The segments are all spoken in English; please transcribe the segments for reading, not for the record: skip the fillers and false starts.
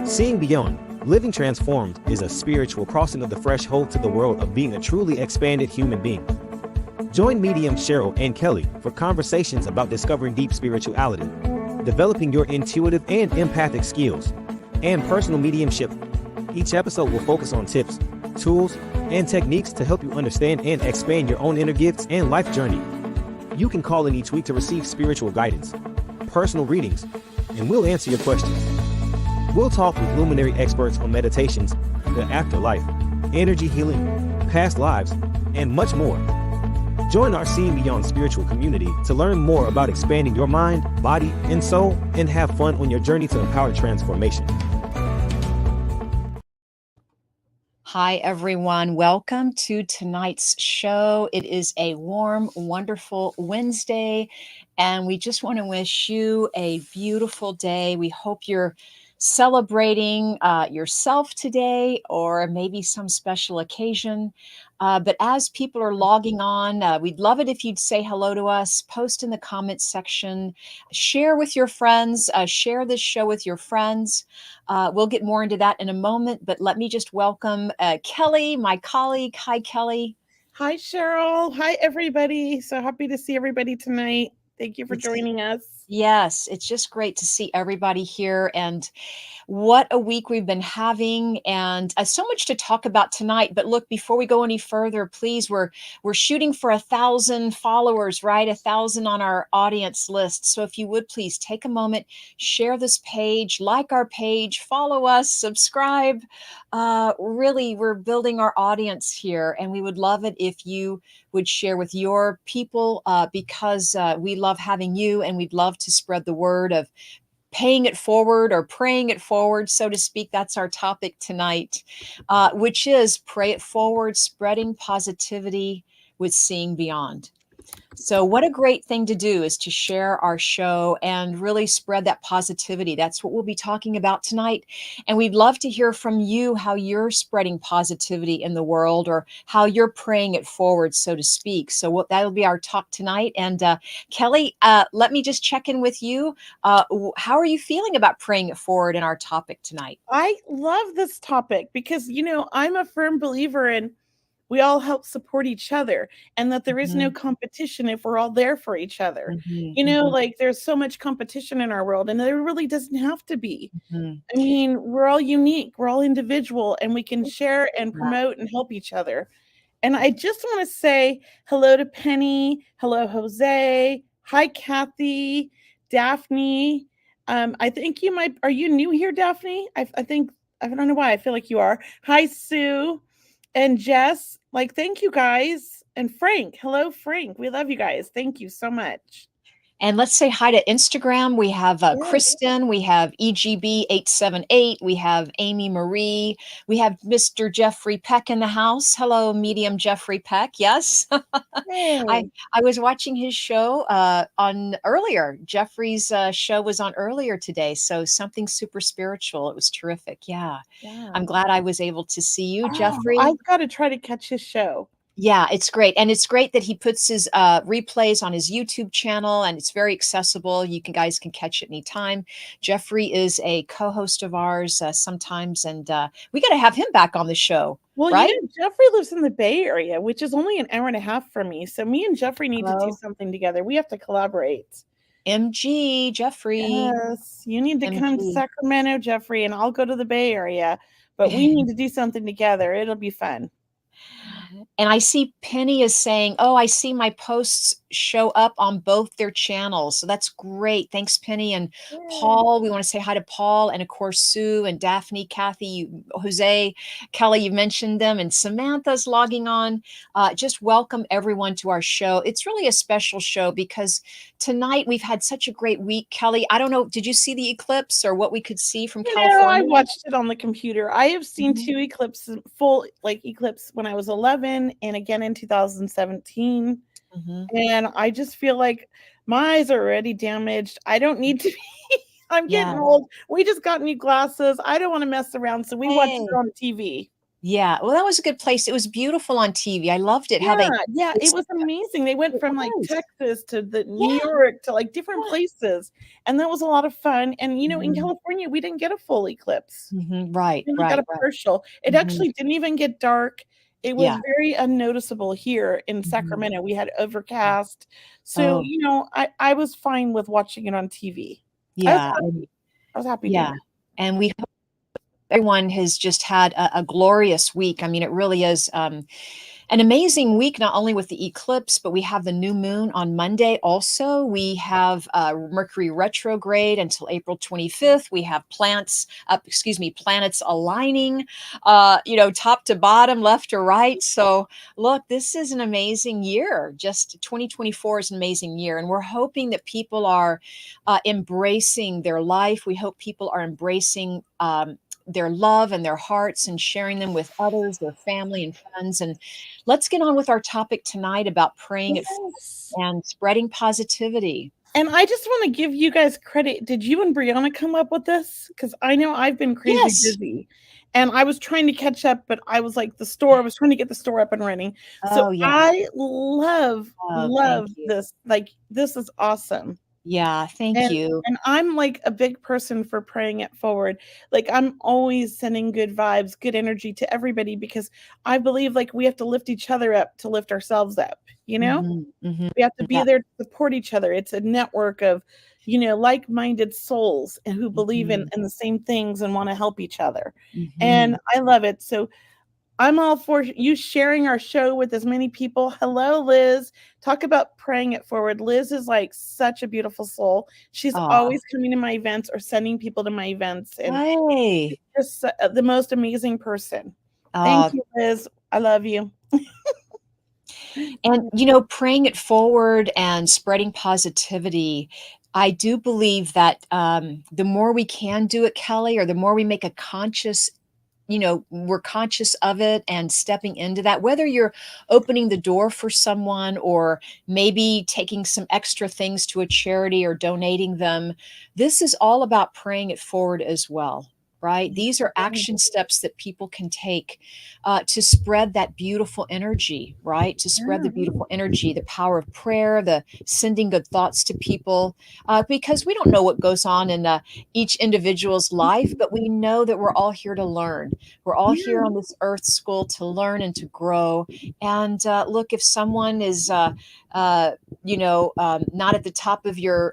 Seeing beyond, living transformed is a spiritual crossing of the threshold to the world of being a truly expanded human being. Join mediums Cheryl and Kelley for conversations about discovering deep spirituality, developing your intuitive and empathic skills, and personal mediumship. Each episode will focus on tips, tools, and techniques to help you understand and expand your own inner gifts and life journey. You can call in each week to receive spiritual guidance, personal readings, and we'll answer your questions. We'll talk with luminary experts on meditations, the afterlife, energy healing, past lives, and much more. Join our Seeing Beyond spiritual community to learn more about expanding your mind, body, and soul, and have fun on your journey to empowered transformation. Hi, everyone. Welcome to tonight's show. It is a warm, wonderful Wednesday, and we just want to wish you a beautiful day. We hope you're celebrating yourself today or maybe some special occasion. But as people are logging on, we'd love it if you'd say hello to us, post in the comments section, share with your friends, share this show with your friends. We'll get more into that in a moment, but let me just welcome Kelley, my colleague. Hi, Kelley. Hi, Cheryl. Hi, everybody. So happy to see everybody tonight. Thank you for joining us. Yes, it's just great to see everybody here, and what a week we've been having, and so much to talk about tonight. But look, before we go any further, please, we're shooting for 1,000 followers, right? 1,000 on our audience list. So if you would please take a moment, share this page, like our page, follow us, subscribe. Really, we're building our audience here, and we would love it if you would share with your people because we love having you, and we'd love to spread the word of paying it forward or praying it forward, so to speak. That's our topic tonight, which is pray it forward, spreading positivity with seeing beyond. So what a great thing to do is to share our show and really spread that positivity. That's what we'll be talking about tonight. And we'd love to hear from you how you're spreading positivity in the world or how you're praying it forward, so to speak. So that'll be our talk tonight. And Kelley, let me just check in with you. How are you feeling about praying it forward in our topic tonight? I love this topic because, I'm a firm believer in we all help support each other and that there is no competition if we're all there for each other. Like there's so much competition in our world and there really doesn't have to be. I mean, we're all unique, we're all individual, and we can share and promote and help each other. And I just want to say hello to Penny. Hello, Jose. Hi, Kathy, Daphne. I think are you new here, Daphne? I don't know why. I feel like you are. Hi, Sue and Jess. Thank you guys. And Frank. Hello, Frank. We love you guys. Thank you so much. And let's say hi to Instagram. We have Kristen, we have EGB878, we have Amy Marie, we have Mr. Jeffrey Peck in the house. Hello, medium Jeffrey Peck. Yes. Hey. I was watching his show on earlier. Jeffrey's show was on earlier today. So something super spiritual. It was terrific. Yeah. I'm glad I was able to see you, Jeffrey. I've got to try to catch his show. Yeah, it's great. And it's great that he puts his replays on his YouTube channel, and it's very accessible. You guys can catch it anytime. Jeffrey is a co-host of ours sometimes, and we got to have him back on the show. Well, right? Jeffrey lives in the Bay Area, which is only an hour and a half from me. So me and Jeffrey need to do something together. We have to collaborate. MG, Jeffrey. Yes, you need to come to Sacramento, Jeffrey, and I'll go to the Bay Area. But we need to do something together. It'll be fun. And I see Penny is saying, oh, I see my posts show up on both their channels. So that's great. Thanks, Penny. And Paul, we want to say hi to Paul. And of course, Sue and Daphne, Kathy, Jose, Kelley, you mentioned them. And Samantha's logging on. Just welcome everyone to our show. It's really a special show because tonight we've had such a great week. Kelley, I don't know, did you see the eclipse or what we could see from California? I watched it on the computer. I have seen two eclipses, full eclipse when I was 11 and again in 2017. And I just feel like my eyes are already damaged. I don't need to be. I'm getting old. We just got new glasses. I don't want to mess around. So we watched it on TV. Yeah. Well, that was a good place. It was beautiful on TV. I loved it. How Yeah, they, yeah, it it's, was amazing. They went it from, like, was. Texas to the New Yeah. York to, like, different Yeah. places, and that was a lot of fun, and, in Mhm. California, we didn't get a full eclipse. Mhm. Right. We only got Right. a Right. partial. It Mhm. actually didn't even get dark. It was Yeah. very unnoticeable here in Mhm. Sacramento. We had overcast. So, Oh, I was fine with watching it on TV. I was yeah. happy. I was happy doing Yeah. it. And we hope everyone has just had a glorious week. I mean, it really is. An amazing week, not only with the eclipse, but we have the new moon on Monday. Also, we have Mercury retrograde until April 25th. We have planets aligning, top to bottom, left to right. So, look, this is an amazing year. Just 2024 is an amazing year. And we're hoping that people are embracing their life. We hope people are embracing their love and their hearts and sharing them with others, their family and friends. And let's get on with our topic tonight about praying it forward Yes. and spreading positivity. And I just wanna give you guys credit. Did you and Brianna come up with this? Because I know I've been crazy Yes. busy, and I was trying to catch up, but I was like I was trying to get the store up and running. So Oh, yeah. I love, Oh, thank love you. this. Like, this is awesome. Yeah, thank And you. and I'm, like, a big person for praying it forward. Like, I'm always sending good vibes, good energy to everybody because I believe, like, we have to lift each other up to lift ourselves up, you know? Mhm, mhm. We have to be Yeah. there to support each other. It's a network of, like-minded souls and who believe in Mhm, in the same things and wanna help each other, and mhm. I love it. So I'm all for you sharing our show with as many people. Hello, Liz. Talk about praying it forward. Liz is like such a beautiful soul. She's Aw. always coming to my events or sending people to my events, and Hey. just the most amazing person. Thank Aw, you, Liz. I love you. and, praying it forward and spreading positivity, I do believe that, the more we can do it, Kelly, or the more we make a conscious we're conscious of it and stepping into that, whether you're opening the door for someone or maybe taking some extra things to a charity or donating them. This is all about praying it forward as well, right? These are action steps that people can take to spread that beautiful energy, right? To spread the Yeah. beautiful energy, the power of prayer, the sending good thoughts to people, because we don't know what goes on in each individual's life, but we know that we're all here to learn. We're all here Yeah. on this earth school to learn and to grow. And look, if someone is, not at the top of your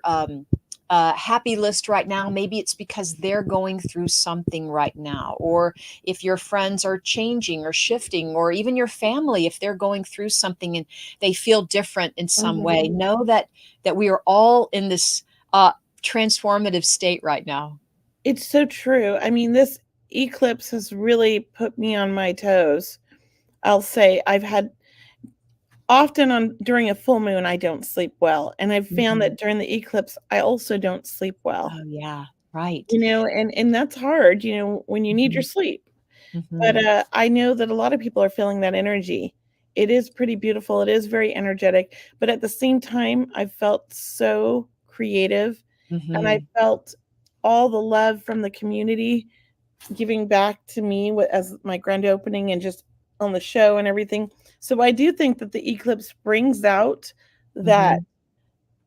happy list right now, maybe it's because they're going through something right now. Or if your friends are changing or shifting, or even your family, if they're going through something and they feel different in some way, Mhm. know that we are all in this transformative state right now. It's so true. I mean, this eclipse has really put me on my toes. I'll say I've had often on during a full moon, I don't sleep well, and I've found Mhm. that during the eclipse, I also don't sleep well, Oh, yeah, right. and that's hard, when you need your Mhm, sleep. But, mhm, I know that a lot of people are feeling that energy. It is pretty beautiful, it is very energetic, but at the same time, I felt so creative, and I mhm, felt all the love from the community giving back to me as my grand opening and just on the show and everything. So I do think that the eclipse brings out that mhm,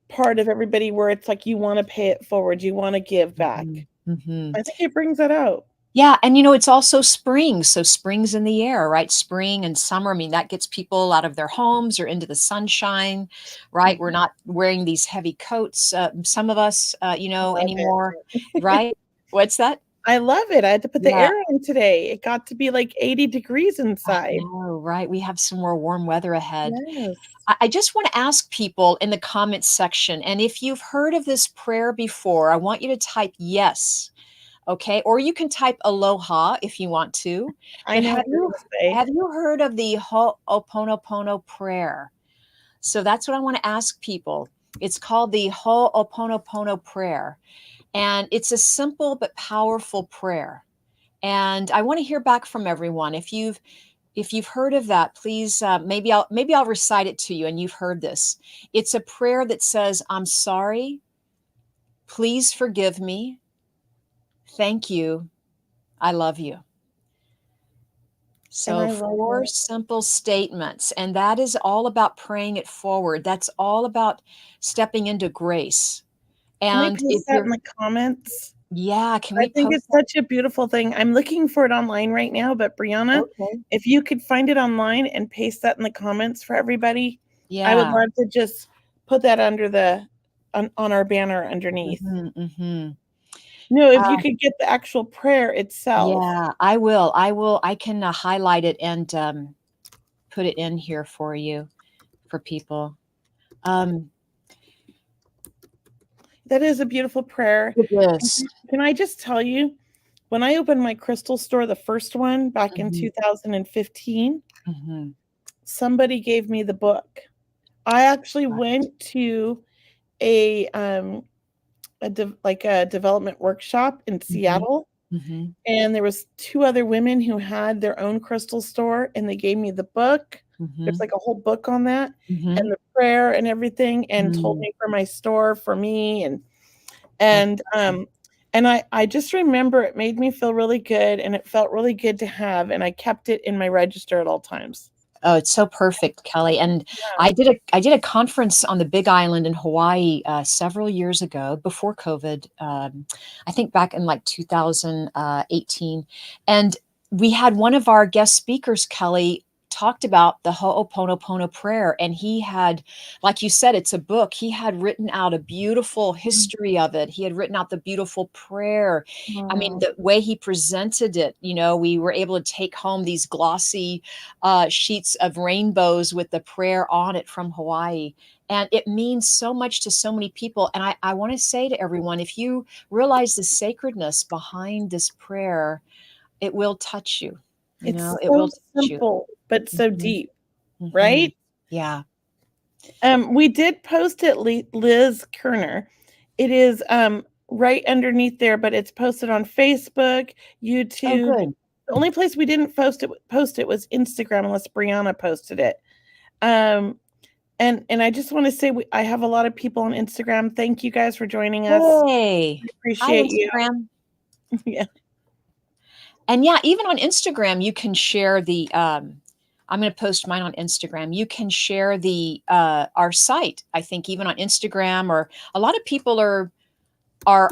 part of everybody where it's like you want to pay it forward, you want to give back. mhm, mhm. I think it brings that out. Yeah, and, it's also spring, so spring's in the air, right? Spring and summer, I mean, that gets people out of their homes or into the sunshine, right? We're not wearing these heavy coats, some of us, I love anymore, it. right? What's that? I love it. I had to put the Yeah. air on today. It got to be like 80 degrees I inside. know, right? We have some more warm weather ahead. Yes. I just want to ask people in the comments section, and if you've heard of this prayer before, I want you to type yes, okay? Or you can type aloha if you want to. I But know have what you're you gonna say. have you heard of the Ho'oponopono prayer? So that's what I want to ask people. It's called the Ho'oponopono prayer, and it's a simple but powerful prayer. And I want to hear back from everyone. If you've heard of that, please, maybe I'll recite it to you and you've heard this. It's a prayer that says, "I'm sorry, please forgive me, thank you, I love you." So I love 4 it. simple statements, and that is all about praying it forward. That's all about stepping into grace. Can we And if post that in you're the comments? yeah, can I we think post it's that? such a beautiful thing. I'm looking for it online right now, but Brianna, Okay. if you could find it online and paste that in the comments for everybody, I would Yeah. love to just put that under on our banner underneath. Mhm, mhm. No, if you Uh, could get the actual prayer itself. yeah, I will. I can, highlight it and, put it in here for you, for people. Um, That is a beautiful prayer. it And is. can I just tell you, when I opened my crystal store, the first one back in Mhm, 2015, mhm. somebody gave me the book. I actually went to a like a development workshop in Mhm, Seattle, mhm, and there was two other women who had their own crystal store, and they gave me the book. There's mhm, like a whole book on that, and mhm, the prayer and everything, and told mm. me for my store for me, That's and awesome. I just remember it made me feel really good, and it felt really good to have, and I kept it in my register at all times. Oh, it's so perfect, Kelly. And Yeah. I did a conference on the Big Island in Hawaii several years ago before COVID. I think back in like 2018, and we had one of our guest speakers, Kelly, talked about the Ho'oponopono prayer, and he had, like you said, it's a book. He had written out a beautiful history of it. He had written out the beautiful prayer. I mean, Oh, the way he presented it, we were able to take home these glossy sheets of rainbows with the prayer on it from Hawaii. And it means so much to so many people. And I want to say to everyone, if you realize the sacredness behind this prayer, it will touch you. it's It so will touch you. simple, but so Mhm, deep, mhm. right? Yeah. We did post it, Liz Kerner. It is right underneath there, but it's posted on Facebook, Oh, YouTube. good. The only place we didn't post it was Instagram, unless Brianna posted it. Um, and I just want to say I have a lot of people on Instagram. Thank you guys for joining us. Hey. I Hi, appreciate you. Instagram. Yeah. And yeah, even on Instagram, you can share the I'm going to post mine on Instagram. You can share the our site. I think even on Instagram, or a lot of people are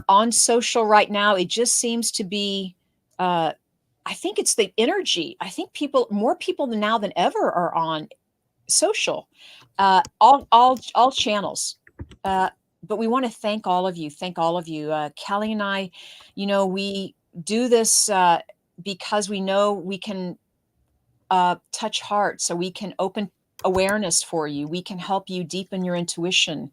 on social right now. It just seems to be uh I think it's the energy. I think more people now than ever are on social. All channels. Uh but we want to thank all of you. Thank all of you. Kelly and I, we do this because we know we can touch hearts, so we can open awareness for you. We can help you deepen your intuition.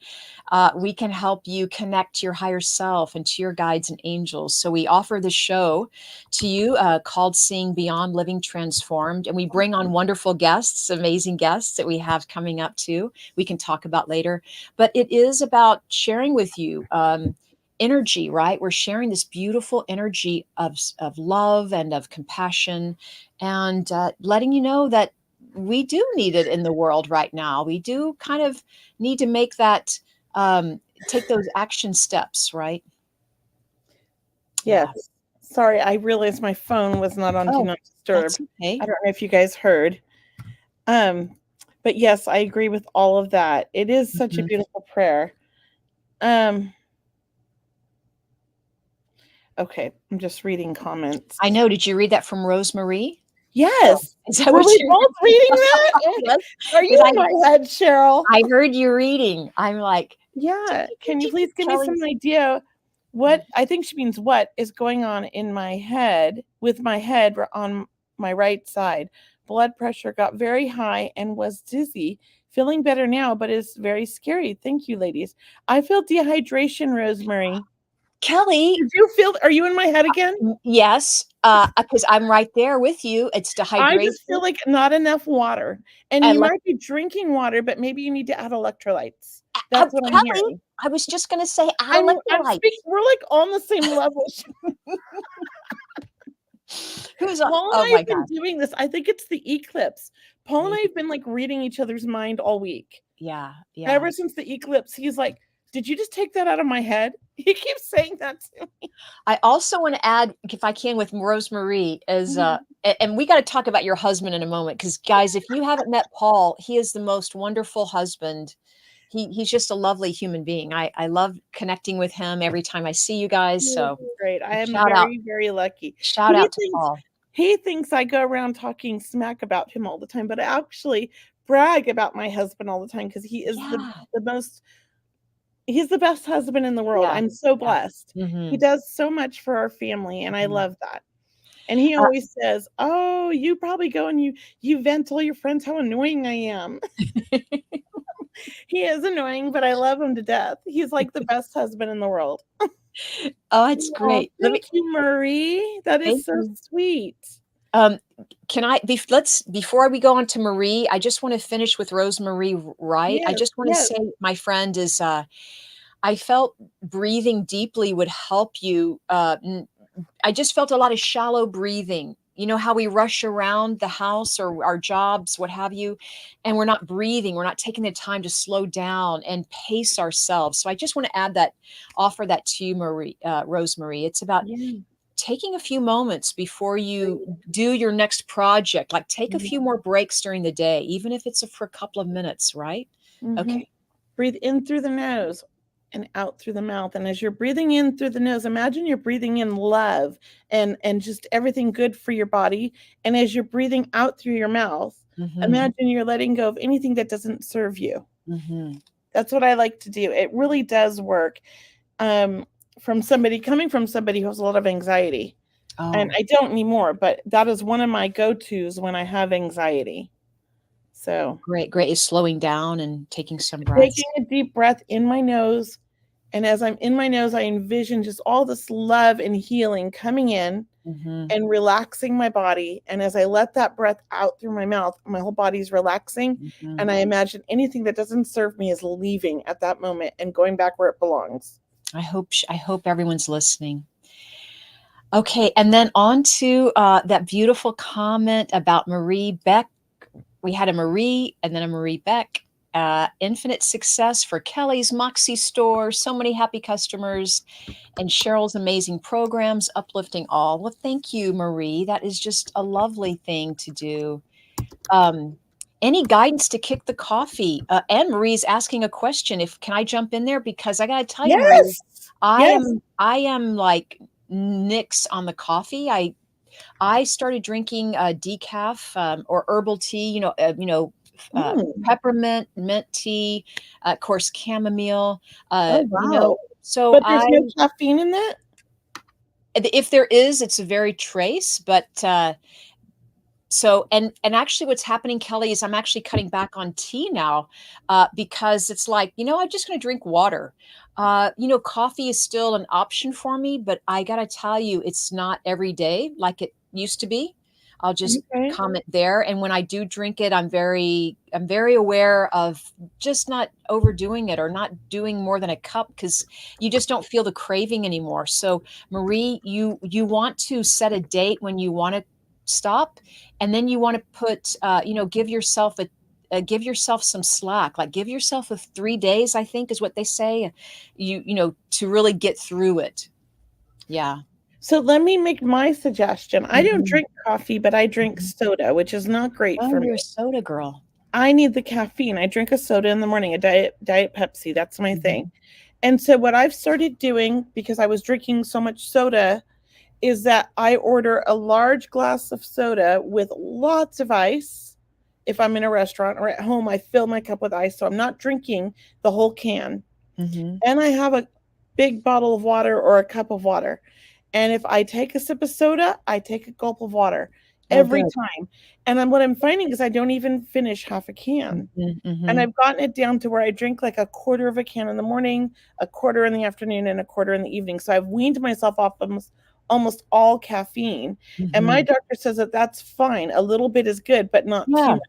We can help you connect to your higher self and to your guides and angels. So we offer this show to you called Seeing Beyond Living Transformed. And we bring on wonderful guests, amazing guests that we have coming up too. We can talk about later. But it is about sharing with you. Energy, right? We're sharing this beautiful energy of love and of compassion, and letting you know that we do need it in the world right now. We do kind of need to make that, take those action steps, right? Yeah. Yes. Sorry, I realized my phone was not on Do Oh, Not that's Disturb. okay. I don't know if you guys heard. Um, but yes, I agree with all of that. It is such a Mhm. beautiful prayer. Um, okay, I'm just reading comments. I know. Did you read that from Rosemary? Oh, Yes. is that Were what we you? both reading that? Oh, Yes, are because you in my head, Cheryl? I heard you reading. I'm like, Yeah. Can you please give me some Kelly's. idea what I think she means what is going on in my head with my head on my right side? Blood pressure got very high and was dizzy. Feeling better now, but it's very scary. Thank you, ladies. I feel dehydration, Rosemary. Kelly, Did you feel, are you in my head again? yes, because I'm right there with you. It's I just feel dehydration. like not enough water. And And you like, might be drinking water, but maybe you need to add electrolytes. That's what I'm Kelly, hearing. I was just going to say add I'm speaking, electrolytes. we're like on the same level. Who's on? Paul and Oh I my have been God. doing this. I think it's the eclipse. Paul and I Maybe. have been like reading each other's mind all week. Yeah. Yeah. Ever since the eclipse, he's like, "Did you just take that out of my head?" He keeps saying that to me. I also want to add, if I can, with Rosemary is, and we got to talk about your husband in a moment, because guys, if you haven't met Paul, he is the most wonderful husband. He's just a lovely human being. I love connecting with him every time I see you guys. So Great. I am shout out, very, very lucky. shout out to Paul. He thinks I go around talking smack about him all the time, but I actually brag about my husband all the time because he is the most, he's the best husband in the world. I'm so blessed. He does so much for our family, and I love that. And he always says, "Oh, you probably go and you vent to all your friends how annoying I am." He is annoying, but I love him to death. He's like the best husband in the world. Oh, it's great. Thank you, Marie. That is so sweet. Can I before we go on to Marie, I just want to finish with Rosemary, right? I just want to say, my friend, is I felt breathing deeply would help you. I just felt a lot of shallow breathing. You know how we rush around the house or our jobs, what have you, and we're not breathing. We're not taking the time to slow down and pace ourselves. So I just want to offer that to you, Marie, Rosemary. It's about taking a few moments before you do your next project. Like, take a few more breaks during the day, even if it's for a couple of minutes, right? Okay. Breathe in through the nose and out through the mouth. And as you're breathing in through the nose, imagine you're breathing in love and just everything good for your body. And as you're breathing out through your mouth, imagine you're letting go of anything that doesn't serve you. That's what I like to do. It really does work. Coming from somebody who has a lot of anxiety. And I don't anymore, but that is one of my go-tos when I have anxiety. So great is slowing down and taking some breaths. Taking a deep breath in my nose. And as I'm in my nose, I envision just all this love and healing coming in and relaxing my body. And as I let that breath out through my mouth, my whole body's relaxing. And I imagine anything that doesn't serve me is leaving at that moment and going back where it belongs. I hope everyone's listening. Okay, and then on to that beautiful comment about Marie Beck. We had a Marie and then a Marie Beck. Infinite success for Kelley's Moxie store. So many happy customers, and Cheryl's amazing programs, uplifting all. Well, thank you, Marie. That is just a lovely thing to do. Any guidance to kick the coffee? Anne Marie's asking a question. Can I jump in there? Because I got to tell you, Marie, I am like nix on the coffee. I started drinking decaf or herbal tea, peppermint, mint tea, of course, chamomile. So but there's no caffeine in that? If there is, it's a very trace, but so, and actually what's happening, Kelley, is I'm actually cutting back on tea now because it's like, I'm just going to drink water. Coffee is still an option for me, but I got to tell you, it's not every day like it used to be. I'll just comment there. And when I do drink it, I'm very aware of just not overdoing it or not doing more than a cup, because you just don't feel the craving anymore. So Marie, you want to set a date when you want to stop, and then you want to put give yourself some slack, like give yourself 3 days, I think is what they say, to really get through it. So let me make my suggestion. I don't drink coffee, but I drink soda, which is not great for me. You're a soda girl. I need the caffeine. I drink a soda in the morning, a diet Pepsi. That's my thing. And so what I've started doing, because I was drinking so much soda, is that I order a large glass of soda with lots of ice. If I'm in a restaurant, or at home, I fill my cup with ice. So I'm not drinking the whole can. And I have a big bottle of water or a cup of water. And if I take a sip of soda, I take a gulp of water every time. And what I'm finding is I don't even finish half a can. And I've gotten it down to where I drink like a quarter of a can in the morning, a quarter in the afternoon, and a quarter in the evening. So I've weaned myself off almost all caffeine. And my doctor says that that's fine. A little bit is good, but not too much.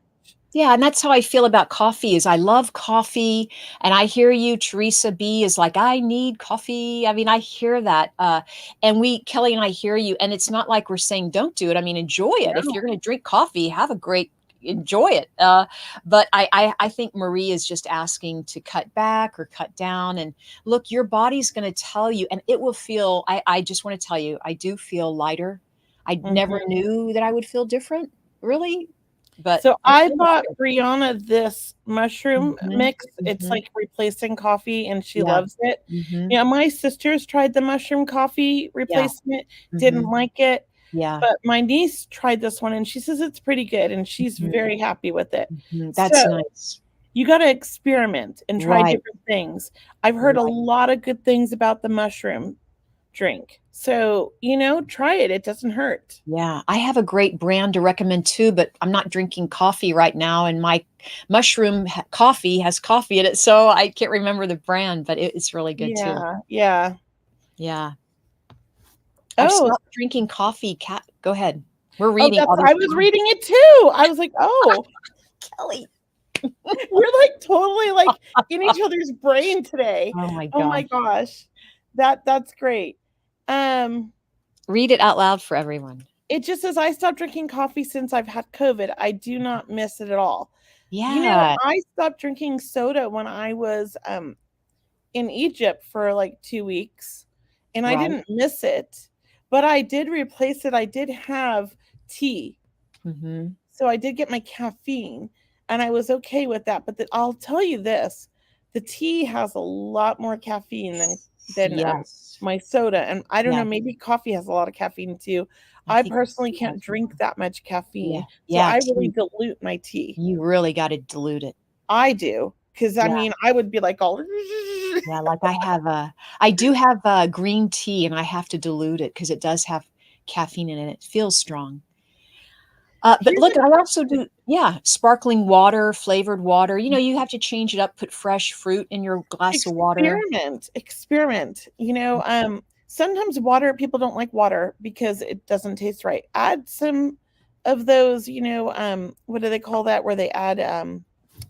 Yeah, and that's how I feel about coffee. Is I love coffee, and I hear you, Teresa B is like, I need coffee. I mean, I hear that, and Kelley and I hear you, and it's not like we're saying don't do it. I mean, enjoy it. If you're going to drink coffee, have a great enjoy it. But I think Marie is just asking to cut back or cut down. And look, your body's going to tell you, and it will feel. I just want to tell you, I do feel lighter. I never Mhm. knew that I would feel different, really, but So I I feel bought lighter. Brianna this mushroom Mhm, mix. It's mhm. like replacing coffee and she Yeah. loves it. Mhm. Yeah, my sisters tried the mushroom coffee Yeah. replacement, didn't Mhm. like it, Yeah. but my niece tried this one and she says it's pretty good and she's Mhm, very happy with it. mhm. That's So nice. you got to experiment and try Right, different things. I've heard a right. lot of good things about the mushroom drink. So, try it. It doesn't hurt. Yeah, I have a great brand to recommend too, but I'm not drinking coffee right now, and my coffee has coffee in it, so I can't remember the brand, but it's really good too. Yeah, yeah. Yeah, I've Oh, stopped drinking coffee. Cat, go ahead. We're oh, reading all these I was comments. reading it too. I was like, oh, Kelley. we're like totally like in each other's brain today. Oh my Oh my gosh. gosh. That's great. Um, Read it out loud for everyone. it just says I stopped drinking coffee since I've had COVID. I do not miss it at all. Yeah. I stopped drinking soda when I was in Egypt for like 2 weeks and I Right. didn't miss it, but I did replace it. I did have tea. Mhm. So I did get my caffeine and I was okay with that. But I'll tell you this, the tea has a lot more caffeine than Yes. my soda. And I don't know, Yeah, maybe coffee has a lot of caffeine too. I I think personally tea can't has drink more. that much Yeah. caffeine. So Yeah, I really tea. dilute my tea. You really gotta dilute it. I do. Because I Yeah. mean, I would be like all Yeah, like I do have, green tea, and I have to dilute it because it does have caffeine in it. It feels strong. But here's look, a I also do, yeah, sparkling water, flavored water. You have to change it up, put fresh fruit in your glass of water. experiment. Sometimes water, people don't like water because it doesn't taste right. Add some of those, what do they call that? Where they add,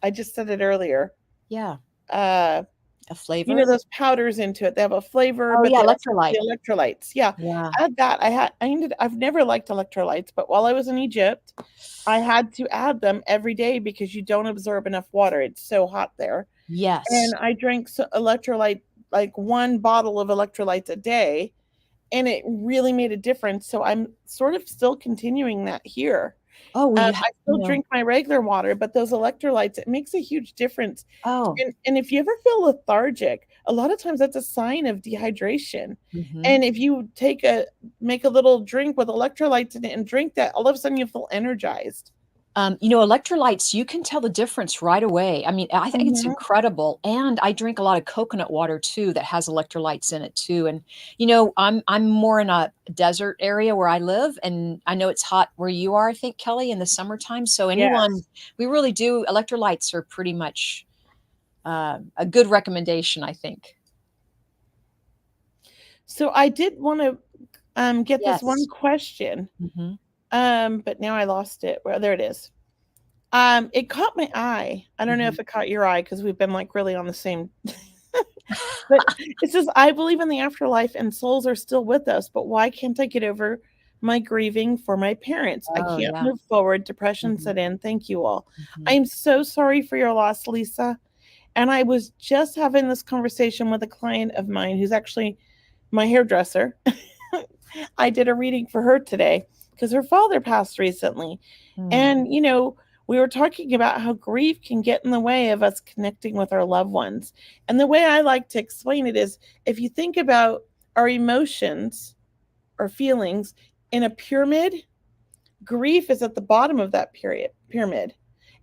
I just said it earlier. Yeah, Uh, a flavor. those powders into it. They have a flavor, Oh, but yeah, they also have electrolyte. the electrolytes. Yeah, Yeah. add that. I've never liked electrolytes, but while I was in Egypt, I had to add them every day because you don't absorb enough water. It's so hot there. Yes. And I drank electrolyte, like one bottle of electrolytes a day, and it really made a difference. So I'm sort of still continuing that here. Oh, well, I still drink my regular water, but those electrolytes, it makes a huge difference. oh, And if you ever feel lethargic, a lot of times that's a sign of dehydration. mhm. And if you make a little drink with electrolytes in it and drink that, all of a sudden you feel energized. Electrolytes, you can tell the difference right away. I mean, I think it's Mhm. incredible. And I drink a lot of coconut water too that has electrolytes in it too. And I'm more in a desert area where I live, and I know it's hot where you are, I think, Kelley, in the summertime. So Yes. we really do. Electrolytes are pretty much a good recommendation, I think. So I did want to get this one Yes. question. Hmm. But now I lost it. Well, there it is. It caught my eye. I don't know Hmm. if it caught your eye because we've been like really on the same. But it says, I believe in the afterlife and souls are still with us, but why can't I get over my grieving for my parents? I Oh, can't yeah. move forward. Depression Hmm. set in. Thank you all. Hmm. I'm so sorry for your loss, Lisa. And I was just having this conversation with a client of mine who's actually my hairdresser. I did a reading for her today because her father passed recently. Hmm. And, we were talking about how grief can get in the way of us connecting with our loved ones. And the way I like to explain it is if you think about our emotions or feelings in a pyramid, grief is at the bottom of that pyramid.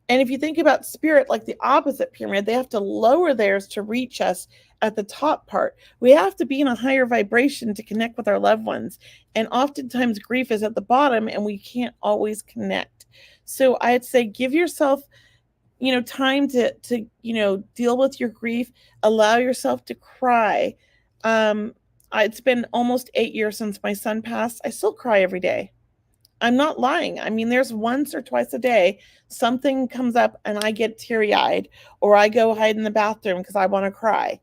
And if you think about spirit like the opposite pyramid, they have to lower theirs to reach us at the top part. We have to be in a higher vibration to connect with our loved ones. And oftentimes grief is at the bottom and we can't always connect. So I'd say give yourself, time to deal with your grief, allow yourself to cry. Um it's been almost 8 years since my son passed. I still cry every day. I'm not lying. I mean, there's once or twice a day something comes up and I get teary eyed or I go hide in the bathroom because I want to cry.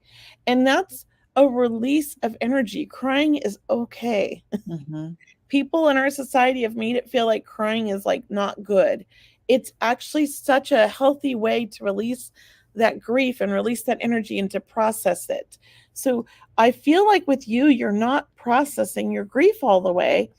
And that's a release of energy. Crying is okay. Hmm. People in our society have made it feel like crying is like not good. it's actually such a healthy way to release that grief and release that energy and to process it. So I feel like with you, you're not processing your grief all the way.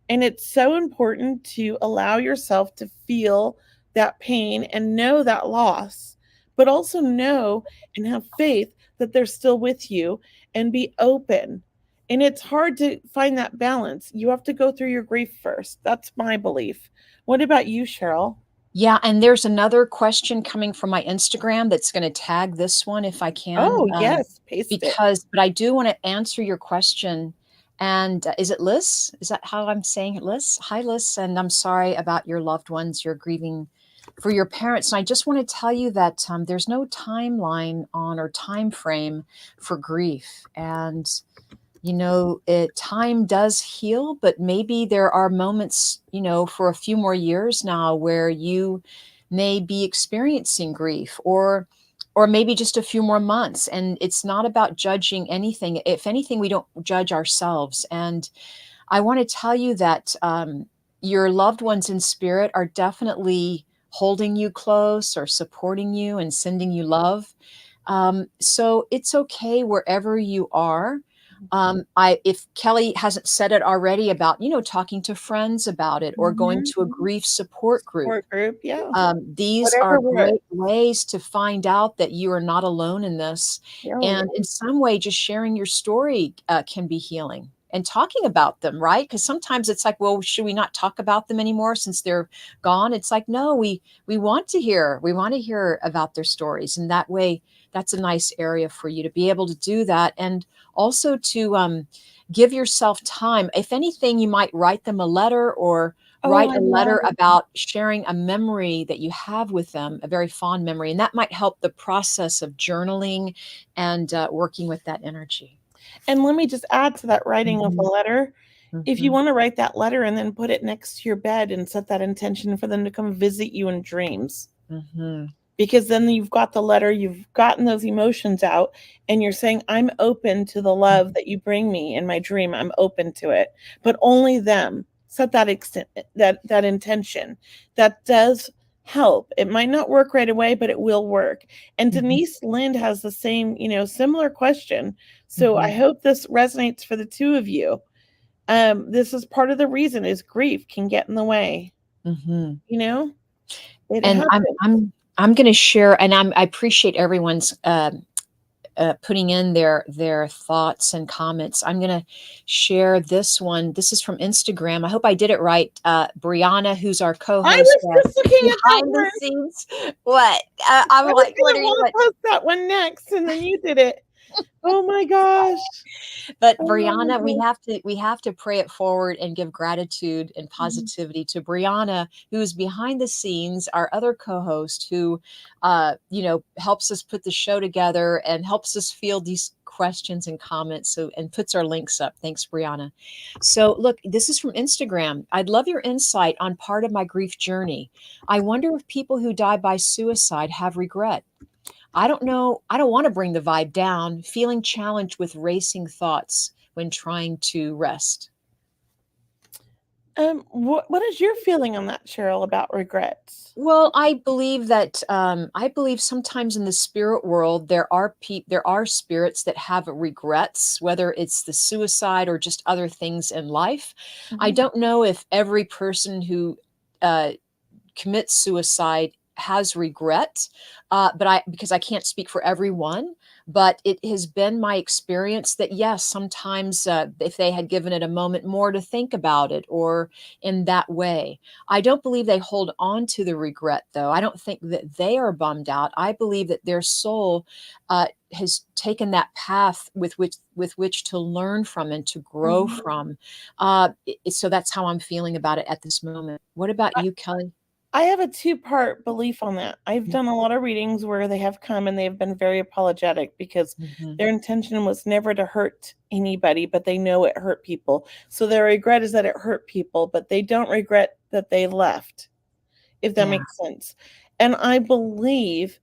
And it's so important to allow yourself to feel that pain and know that loss, but also know and have faith that they're still with you and be open. And it's hard to find that balance. You have to go through your grief first. That's my belief. What about you, Cheryl? Yeah, and there's another question coming from my Instagram that's going to tag this one if I can, Oh, yes, paste it. but I do want to answer your question. And is it Liz? Is that how I'm saying it, Liz? Hi, Liz, and I'm sorry about your loved ones. You're grieving for your parents, and I just want to tell you that there's no timeline on or time frame for grief, and time does heal, but maybe there are moments, for a few more years now where you may be experiencing grief or maybe just a few more months. And it's not about judging anything. If anything, we don't judge ourselves. And I want to tell you that your loved ones in spirit are definitely holding you close or supporting you and sending you love. So it's okay wherever you are. If Kelley hasn't said it already about, talking to friends about it or going to a grief support group. Support group, yeah. These Whatever are we're great ways to find out that you are not alone in this. yeah, And in some way, just sharing your story can be healing and talking about them, right? Because sometimes it's like, well, should we not talk about them anymore since they're gone? It's like, no, we want to hear about their stories. And that way, that's a nice area for you to be able to do that. And also to give yourself time. If anything, you might write them a letter or write I a letter love about sharing a memory that you have with them, a very fond memory. And that might help the process of journaling and working with that energy. And let me just add to that writing of the Mhm. letter. If you Mhm. want to write that letter and then put it next to your bed and set that intention for them to come visit you in dreams, Mhm. because then you've got the letter, you've gotten those emotions out, and you're saying, I'm open to the love that you bring me in my dream. I'm open to it, but only them. Set that extent, that intention. That does help. It might not work right away, but it will work. And Mhm. Denise Lind has the same, similar question. So I Mhm. hope this resonates for the two of you. This is part of the reason is grief can get in the way. Mhm. You know, it And happens. I'm going to share, and I appreciate everyone's putting in their thoughts and comments. I'm going to share this one. This is from Instagram. I hope I did it right. Brianna, who's our I co-host was just looking at that behind the one. scenes. What? I I'm was like, what gonna are you? want What? to post that one next, and then you did it. Oh my gosh. But Oh my Brianna, gosh. we have to pray it forward and give gratitude and Mhm. positivity to Brianna, who's behind the scenes, our other co-host, who helps us put the show together and helps us field these questions and comments, so and puts our links up. Thanks, Brianna. So look, this is from Instagram. I'd love your insight on part of my grief journey. I wonder if people who die by suicide have regret. I don't know. I don't want to bring the vibe down, feeling challenged with racing thoughts when trying to rest. What is your feeling on that, Cheryl, about regrets? Well, I believe that I believe sometimes in the spirit world there are spirits that have regrets, whether it's the suicide or just other things in life. I Mhm. don't know if every person who uh, commits suicide has regret, but I because I can't speak for everyone, but it has been my experience that yes, sometimes if they had given it a moment more to think about it or in that way. I don't believe they hold on to the regret, though. I don't think that they are bummed out. I believe that their soul has taken that path with which to learn from and to grow Mhm. from. So that's how I'm feeling about it at this moment. What about I you, Kelley? I have a two-part belief on that. I've done a lot of readings where they have come and they've been very apologetic because Mhm. their intention was never to hurt anybody, but they know it hurt people. So their regret is that it hurt people, but they don't regret that they left, if that Yeah. makes sense. And I believe,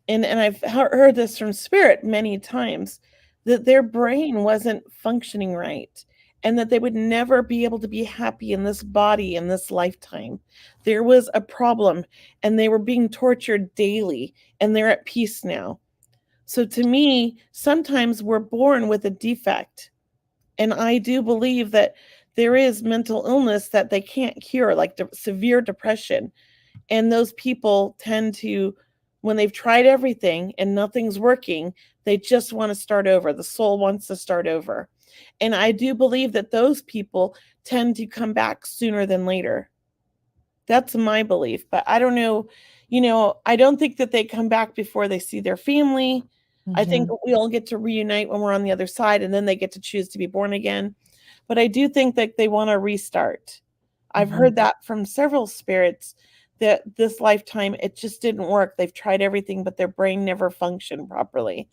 and I've heard this from spirit many times, that their brain wasn't functioning right. and that they would never be able to be happy in this body in this lifetime. There was a problem, and they were being tortured daily, and they're at peace now. So to me, sometimes we're born with a defect. And I do believe that there is mental illness that they can't cure, like severe depression. And those people tend to, when they've tried everything and nothing's working, they just want to start over. The soul wants to start over. And I do believe that those people tend to come back sooner than later. That's my belief. But I don't know, I don't think that they come back before they see their family. I think we all get to reunite when we're on the other side, and then they get to choose to be born again. But I do think that they want to restart. I've heard that from several spirits, that this lifetime, it just didn't work. They've tried everything, but their brain never functioned properly.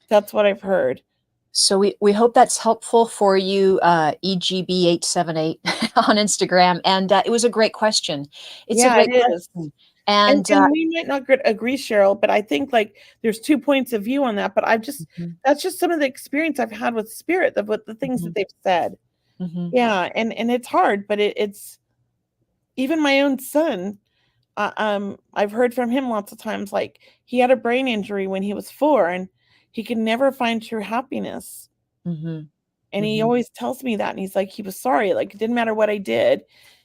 That's what I've heard. So we hope that's helpful for you, EGB878 on Instagram. And it was a great question. It's a great question. And we might not agree, Cheryl, but I think like there's 2 points of view on that. But that's just some of the experience I've had with spirit, with the things that they've said. Yeah, and it's hard, but it's even my own son. I've heard from him lots of times, like he had a brain injury when he was 4, and he could never find true happiness. And he always tells me that, and he's like, he was sorry, like it didn't matter what I did.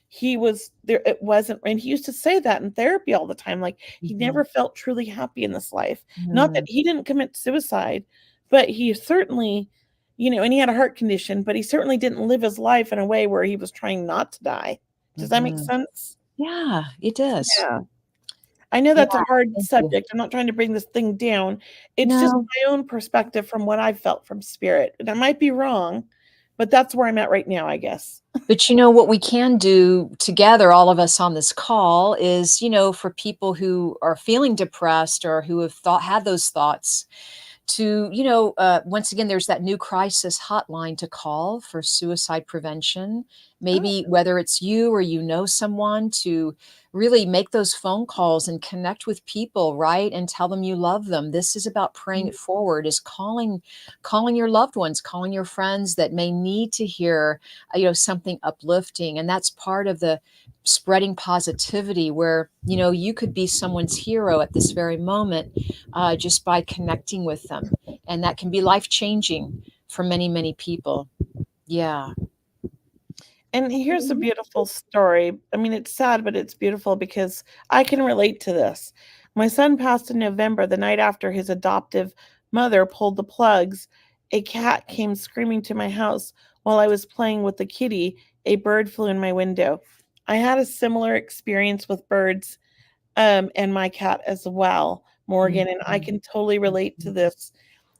He was there. It wasn't, and he used to say that in therapy all the time. Like he never felt truly happy in this life. Not that he didn't commit suicide, but he certainly, and he had a heart condition, but he certainly didn't live his life in a way where he was trying not to die. Does that make sense? Yeah, it does. Yeah. I know that's a hard subject. I'm not trying to bring this thing down. It's just my own perspective from what I've felt from spirit. And I might be wrong, but that's where I'm at right now, I guess. But what we can do together, all of us on this call, is, for people who are feeling depressed or who have had those thoughts, to, once again, there's that new crisis hotline to call for suicide prevention. Maybe whether it's you or someone, to really make those phone calls and connect with people, right? And tell them you love them. This is about praying it forward, is calling your loved ones, calling your friends that may need to hear, something uplifting. And that's part of the spreading positivity, where, you could be someone's hero at this very moment, just by connecting with them. And that can be life-changing for many, many people. Yeah. And here's a beautiful story. I mean, it's sad, but it's beautiful because I can relate to this. My son passed in November, the night after his adoptive mother pulled the plugs. A cat came screaming to my house while I was playing with the kitty. A bird flew in my window. I had a similar experience with birds, and my cat as well, Morgan, and I can totally relate to this.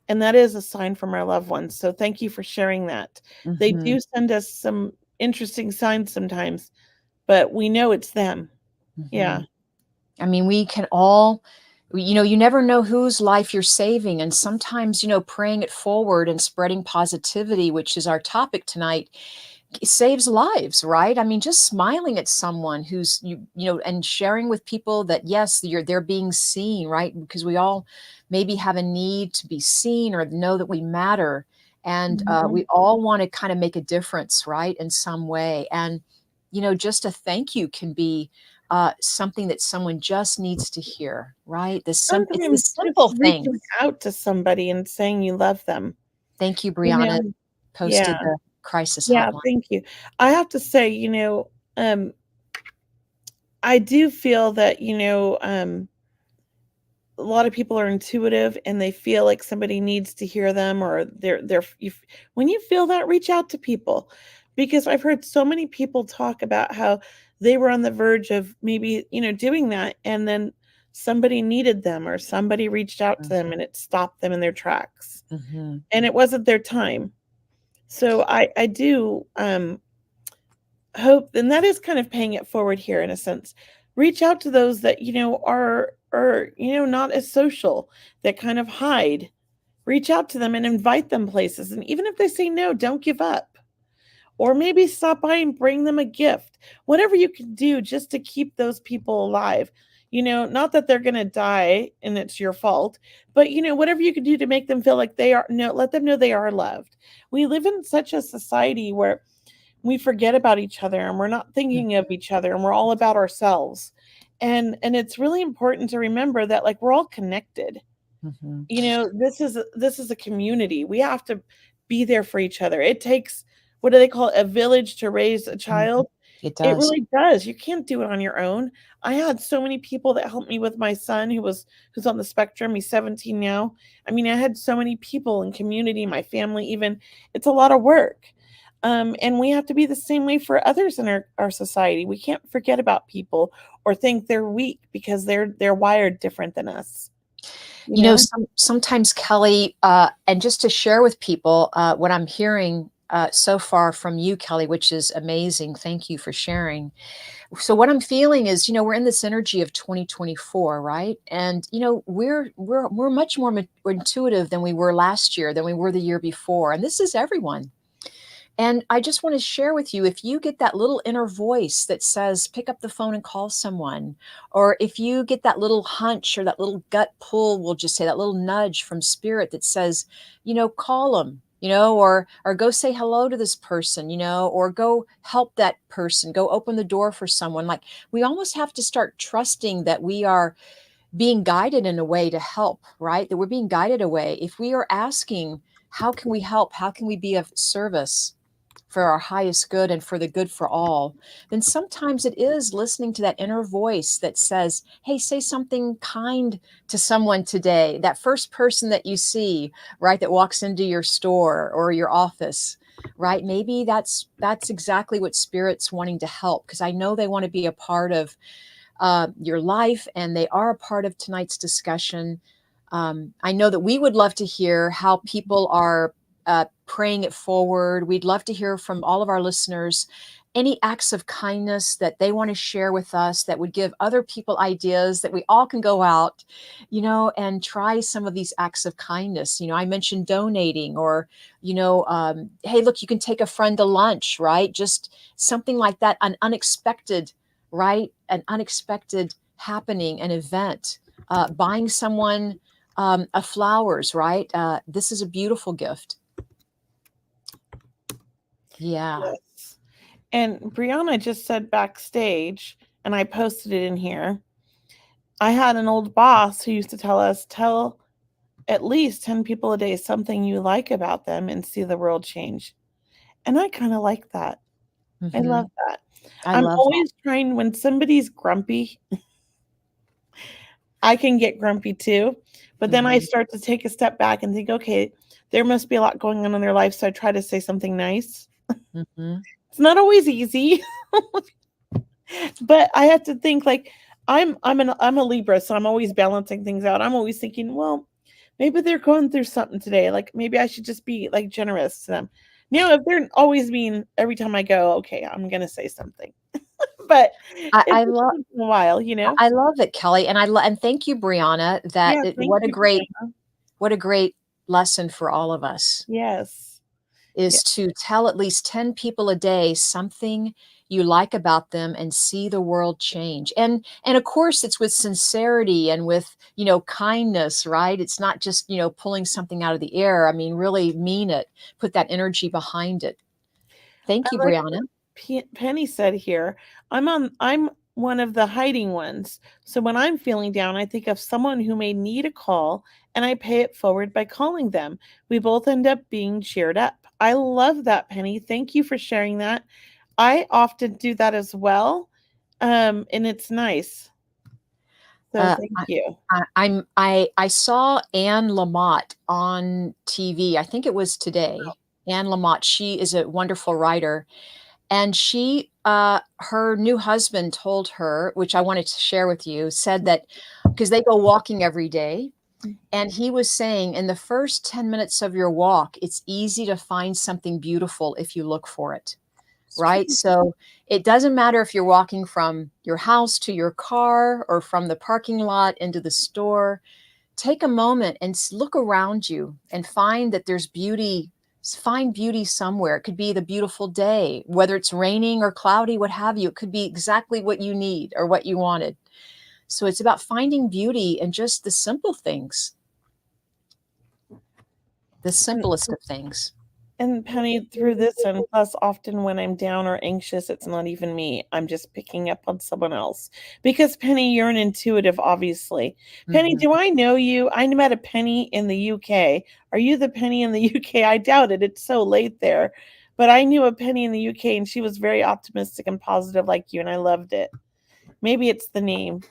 And that is a sign from our loved ones. So thank you for sharing that. They do send us some interesting signs sometimes, but we know it's them. Yeah. I mean, we can all, you never know whose life you're saving. And sometimes, praying it forward and spreading positivity, which is our topic tonight, saves lives, right? I mean, just smiling at someone who's, and sharing with people that, yes, they're being seen, right? Because we all maybe have a need to be seen or know that we matter. And we all want to kind of make a difference, right, in some way. And, just a thank you can be something that someone just needs to hear, right? It's the simple thing. Reaching out to somebody and saying you love them. Thank you, Brianna. Posted the crisis hotline. Thank you. I have to say, I do feel that, a lot of people are intuitive and they feel like somebody needs to hear them, or when you feel that, reach out to people, because I've heard so many people talk about how they were on the verge of maybe, doing that, and then somebody needed them or somebody reached out to them and it stopped them in their tracks, and it wasn't their time. So I do hope, and that is kind of paying it forward here in a sense. Reach out to those that, are not as social, that kind of hide. Reach out to them and invite them places. And even if they say no, don't give up. Or maybe stop by and bring them a gift. Whatever you can do just to keep those people alive. not that they're going to die and it's your fault, but whatever you can do to make them feel like they are, no, let them know they are loved. We live in such a society where we forget about each other and we're not thinking of each other and we're all about ourselves. And it's really important to remember that, like, we're all connected. Mhm. This is a community. We have to be there for each other. It takes, what do they call it, a village to raise a Mhm. child. It It does. really does. You can't do it on your own. I had so many people that helped me with my son who's on the spectrum. He's 17 now. I mean, I had so many people in community, my family even. It's a lot of work. And we have to be the same way for others in our society. We can't forget about people or think they're weak because they're wired different than us. You know? Sometimes, Kelley, and just to share with people what I'm hearing so far from you, Kelley, which is amazing. Thank you for sharing. So what I'm feeling is, we're in this energy of 2024, right? And we're much more intuitive than we were last year, than we were the year before, and this is everyone. And I just want to share with you, if you get that little inner voice that says, pick up the phone and call someone, or if you get that little hunch or that little gut pull, we'll just say that little nudge from spirit that says, call them, or go say hello to this person, or go help that person, go open the door for someone. Like, we almost have to start trusting that we are being guided in a way to help, right? That we're being guided away. If we are asking, how can we help? How can we be of service for our highest good and for the good for all, then sometimes it is listening to that inner voice that says, hey, say something kind to someone today. That first person that you see, right, that walks into your store or your office, right? Maybe that's exactly what spirit's wanting to help, because I know they want to be a part of your life, and they are a part of tonight's discussion. I know that we would love to hear how people are praying it forward. We'd love to hear from all of our listeners any acts of kindness that they want to share with us that would give other people ideas that we all can go out, and try some of these acts of kindness. I mentioned donating, or, hey, look, you can take a friend to lunch, right? Just something like that, an unexpected, right? An unexpected happening, an event, buying someone a flowers, right? This is a beautiful gift. Yeah. Yes. And Brianna just said backstage, and I posted it in here. I had an old boss who used to tell us, tell at least 10 people a day something you like about them and see the world change. And I kind of like that. I Hmm. love that. I I'm love that. always trying, when somebody's grumpy, I can get grumpy too. But then I Hmm. start to take a step back and think, okay, there must be a lot going on in their life. So I try to say something nice. Hmm. It's not always easy, but I have to think, like, I'm a Libra, so I'm always balancing things out. I'm always thinking, well, maybe they're going through something today. Like, maybe I should just be like generous to them. If they're always mean every time I go, okay, I'm gonna say something. But it's I just love once in a while. I love it, Kelley, and and thank you, Brianna. Yeah, thank you, Brianna. What a great lesson for all of us, Yes. Yeah. is to tell at least 10 people a day something you like about them and see the world change. And of course, it's with sincerity and with, kindness, right? It's not just, pulling something out of the air. I mean, really mean it. Put that energy behind it. I Thank you, like Brianna. what Penny said here. I'm one of the hiding ones. So when I'm feeling down, I think of someone who may need a call and I pay it forward by calling them. We both end up being cheered up. I love that, Penny. Thank you for sharing that. I often do that as well. And it's nice. So Uh, thank you. I saw Anne Lamott on TV. I think it was today. Anne Lamott. She is a wonderful writer, and her new husband told her, which I wanted to share with you, said that because they go walking every day, and he was saying, in the first 10 minutes of your walk, it's easy to find something beautiful if you look for it. It's Right? true. So it doesn't matter if you're walking from your house to your car or from the parking lot into the store. Take a moment and look around you and find that there's beauty. Find beauty somewhere. It could be the beautiful day, whether it's raining or cloudy, what have you. It could be exactly what you need or what you wanted. So it's about finding beauty in just the simple things, the And simplest of things. And Penny, through this, and plus, often when I'm down or anxious, it's not even me. I'm just picking up on someone else. Because Penny, you're an intuitive, obviously. Penny, Mhm. do I know you? I met a Penny in the UK. Are you the Penny in the UK? I doubt it. It's so late there. But I knew a Penny in the UK, and she was very optimistic and positive like you, and I loved it. Maybe it's the name.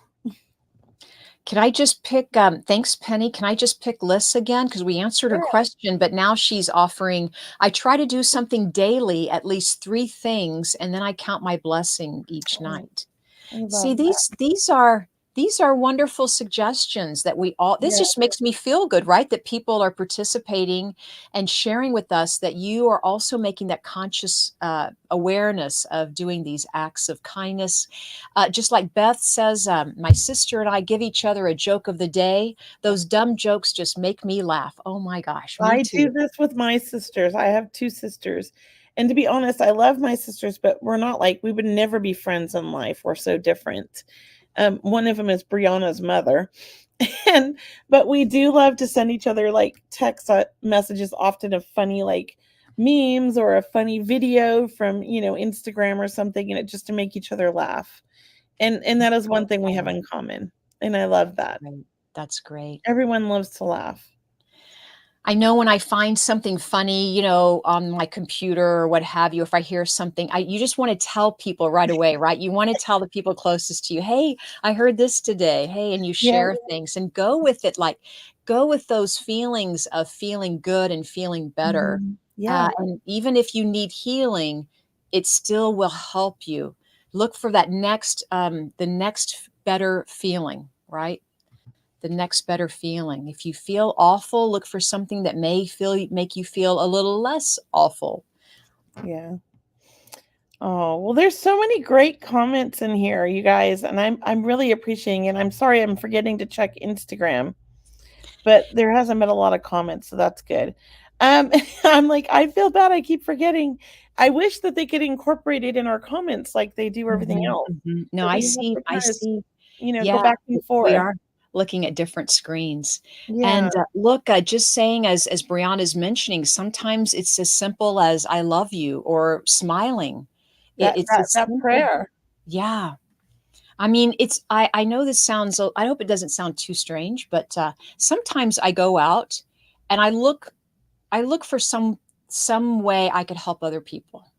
Can I just pick, thanks, Penny. Can I just pick Liz again? Because we answered her Sure. question, but now she's offering, I try to do something daily, at least 3 things, and then I count my blessing each Oh, night. I See, love that. these are wonderful suggestions that we all, this Yeah. just makes me feel good, right? That people are participating and sharing with us that you are also making that conscious awareness of doing these acts of kindness. Just like Beth says, my sister and I give each other a joke of the day. Those dumb jokes just make me laugh. Oh my gosh, me I do too. this with my sisters. I have 2 sisters. And to be honest, I love my sisters, but we're not like we would never be friends in life. We're so different. One of them is Brianna's mother. And but we do love to send each other like text messages often of funny like memes or a funny video from, Instagram or something, just to make each other laugh. And that is one thing we have Oh, in common. And I love that. great. That's great. Everyone loves to laugh. I know when I find something funny, on my computer or what have you, if I hear something, you just want to tell people right away, right? You want to tell the people closest to you, hey, I heard this today. Hey, and you Yeah. share things and go with it. Like, go with those feelings of feeling good and feeling better. Mhm. Yeah. And even if you need healing, it still will help you. Look for that the next better feeling, right? The next better feeling. If you feel awful, look for something that make you feel a little less awful. Yeah. Oh, well, there's so many great comments in here, you guys, and I'm really appreciating it. I'm sorry I'm forgetting to check Instagram, but there hasn't been a lot of comments, so that's good. I'm like, I feel bad. I keep forgetting. I wish that they could incorporate it in our comments like they do everything Mhm, else. mhm. No, That I we have see to I kind of, see. go Yeah, back and we forth. are looking at different screens. Yeah, And look, just saying, as Brianna's mentioning, sometimes it's as simple as I love you or smiling. that It's that as that simple. prayer. Yeah. I mean, I know this sounds, I hope it doesn't sound too strange, but sometimes I go out and I look for some way I could help other people.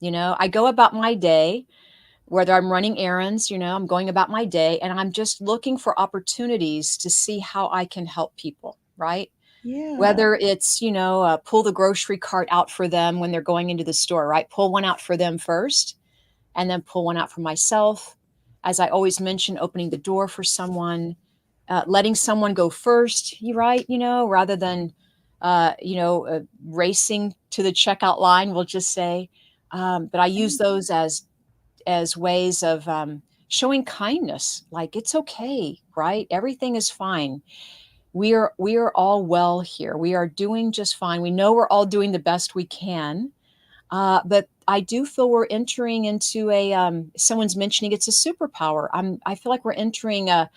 I go about my day, whether I'm running errands, I'm going about my day and I'm just looking for opportunities to see how I can help people, right? Yeah, Whether it's, pull the grocery cart out for them when they're going into the store, right? Pull one out for them first and then pull one out for myself. As I always mention, opening the door for someone, letting someone go first, you right, rather than racing to the checkout line, we'll just say. But I use those as ways of showing kindness. Like it's okay, right? Everything is fine. We are all well here. We are doing just fine. We know we're all doing the best we can. But I do feel we're entering into someone's mentioning it's a superpower. I feel like we're entering a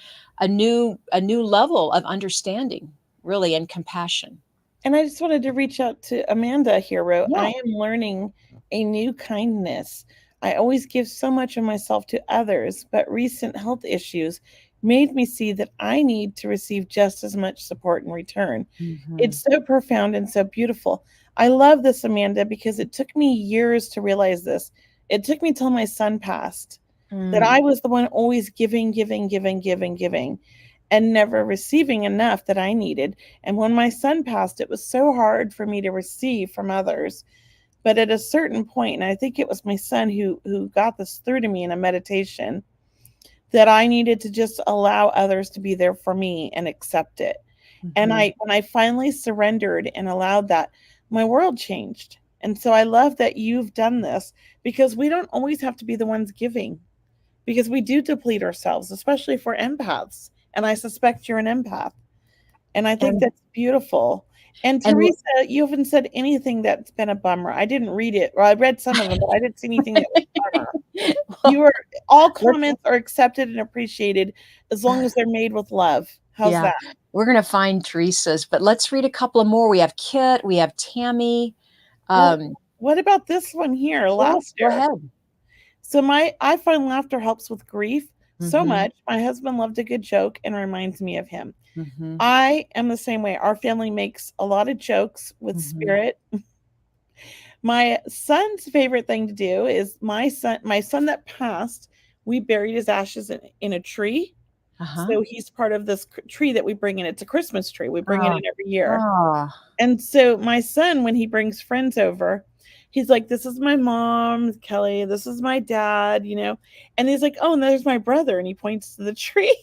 new level of understanding, really, and compassion. and I just wanted to reach out to Amanda here, wrote, I Yeah. am learning a new kindness. I always give so much of myself to others, but recent health issues made me see that I need to receive just as much support in return. Hmm. It's so profound and so beautiful. I love this, Amanda, because it took me years to realize this. It took me till my son passed that Mm. I was the one always giving, giving, giving, giving, giving, and never receiving enough that I needed. And when my son passed, it was so hard for me to receive from others. But at a certain point, and I think it was my son who got this through to me in a meditation, that I needed to just allow others to be there for me and accept it. And Hmm. I when I finally surrendered and allowed that, my world changed. And so I love that you've done this because we don't always have to be the ones giving because we do deplete ourselves, especially if we're empaths. And I suspect you're an empath. And I think And that's beautiful. And and Teresa, you haven't said anything that's been a bummer. I didn't read it. Well, I read some of them, but I didn't see anything that was a bummer. You well, were all Let's, comments are accepted and appreciated as long as they're made with love. How's yeah, that? we're going to find Teresa's, but let's read a couple of more. We have Kit, we have Tammy. Well, what about this one here? Yes, go Laughter. ahead. So I find laughter helps with grief so Mm-hmm, much. My husband loved a good joke and reminds me of him. mm-hmm, I am the same way. Our family makes a lot of jokes with mm-hmm. spirit. My son's favorite thing to do is my son that passed, we buried his ashes in a tree. Uh-huh. So he's part of this tree that we bring in. It's a Christmas tree. We bring it Oh, in every year. oh, And so my son, when he brings friends over, he's like, this is my mom, Kelley. This is my dad, And he's like, oh, and there's my brother. And he points to the tree.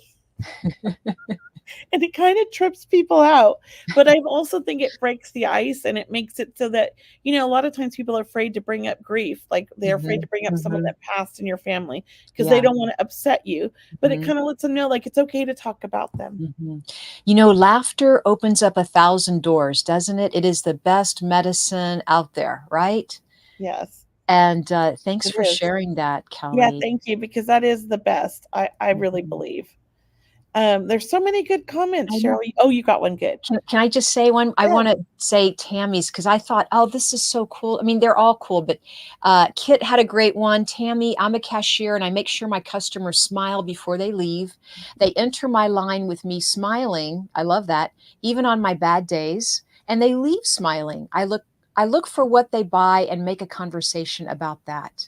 And it kind of trips people out. But I also think it breaks the ice and it makes it so that, a lot of times people are afraid to bring up grief. Like they're afraid mm-hmm, to bring up someone mm-hmm. that passed in your family because they Yeah. don't want to upset you. But it Mm-hmm, kind of lets them know like it's okay to talk about them. mm-hmm. Laughter opens up 1,000 doors, doesn't it? It is the best medicine out there, right? Yes, And thanks it for is. sharing that, Yeah, Kelley. thank you, because that is the best. I really Mhm. believe. There's so many good comments, I Cheryl. know. Oh, you got one good. Can I just say one? I Yes. want to say Tammy's because I thought, oh, this is so cool. I mean, they're all cool, but Kit had a great one. Tammy, I'm a cashier and I make sure my customers smile before they leave. They enter my line with me smiling. I love that, even on my bad days, and they leave smiling. I look for what they buy and make a conversation about that.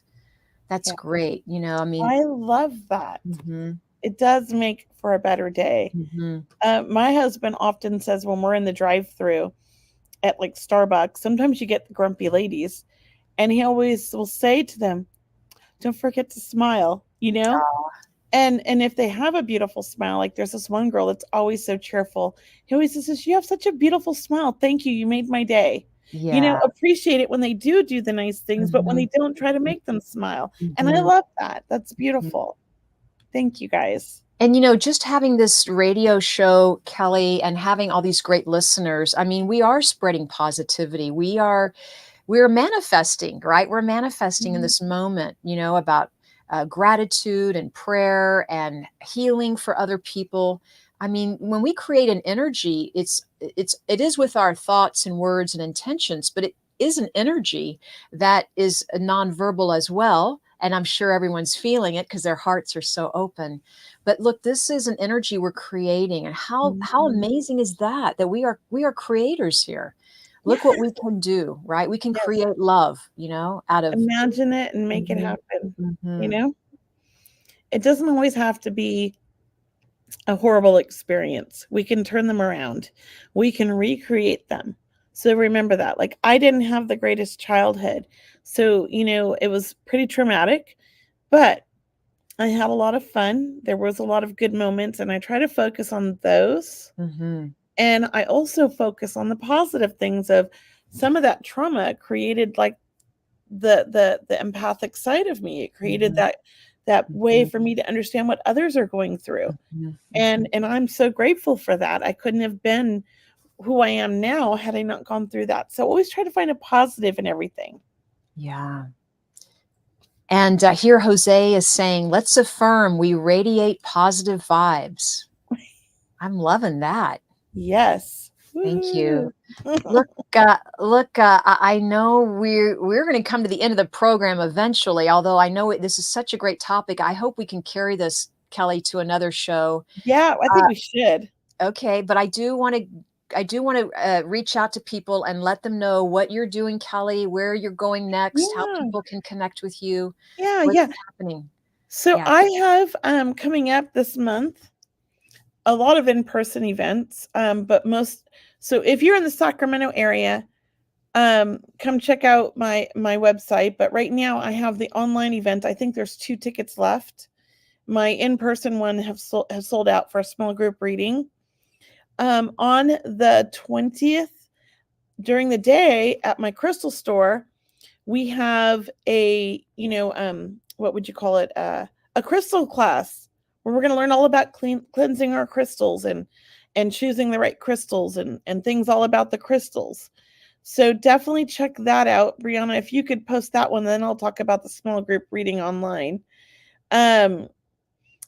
That's Yeah. great. I mean, I love that. mhm, It does make for a better day. mhm. My husband often says when we're in the drive-through at like Starbucks, sometimes you get the grumpy ladies, and he always will say to them, "Don't forget to smile." And if they have a beautiful smile, like there's this one girl that's always so cheerful. He always says, "You have such a beautiful smile. Thank you. You made my day." Yeah. Appreciate it when they do the nice things, but when Mhm, they don't, try to make them smile. And I mhm, love that. That's mhm. beautiful. Thank you guys. And just having this radio show, Kelley, and having all these great listeners, I mean, we are spreading positivity. We're manifesting, right? We're manifesting in Mhm. this moment, about gratitude and prayer and healing for other people. I mean, when we create an energy, it is with our thoughts and words and intentions, but it is an energy that is nonverbal as well. And I'm sure everyone's feeling it because their hearts are so open. But look, this is an energy we're creating, and how Mhm. amazing is that? That we are creators here. Look what Yes, we can do, right? We can yes. create love, out of. Imagine it and make it Mhm, happen. You mhm. know, it doesn't always have to be a horrible experience. We can turn them around. We can recreate them. So remember that. Like I didn't have the greatest childhood. So, it was pretty traumatic, but I had a lot of fun. There was a lot of good moments and I try to focus on those. Mhm, And I also focus on the positive things of some of that trauma created like the empathic side of me. It created mhm, that way mhm, for me to understand what others are going through. mhm, And mhm. and I'm so grateful for that. I couldn't have been who I am now had I not gone through that. So always try to find a positive in everything. Yeah. And here Jose is saying, let's affirm we radiate positive vibes. I'm loving that. Yes. Thank you. Woo. Look, I know we're going to come to the end of the program eventually, although I know this is such a great topic. I hope we can carry this, Kelley, to another show. Yeah, I think we should. Okay, but I do want to reach out to people and let them know what you're doing, Kelley, where you're going next, how Yeah. people can connect with you, Yeah, what's yeah. happening. So Yeah. I have coming up this month a lot of in-person events, but most so if you're in the Sacramento area, come check out my website. But right now I have the online event. I think there's 2 tickets left. My in-person one have sold out for a small group reading. On the 20th during the day at my crystal store, we have what would you call it? A crystal class where we're going to learn all about cleansing our crystals and choosing the right crystals and things all about the crystals. So definitely check that out. Brianna, if you could post that one, then I'll talk about the small group reading online. Um,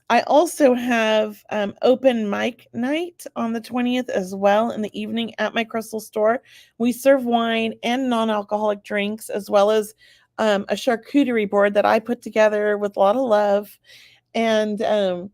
I also have open mic night on the 20th as well in the evening at my crystal store. We serve wine and non-alcoholic drinks, as well as a charcuterie board that I put together with a lot of love. And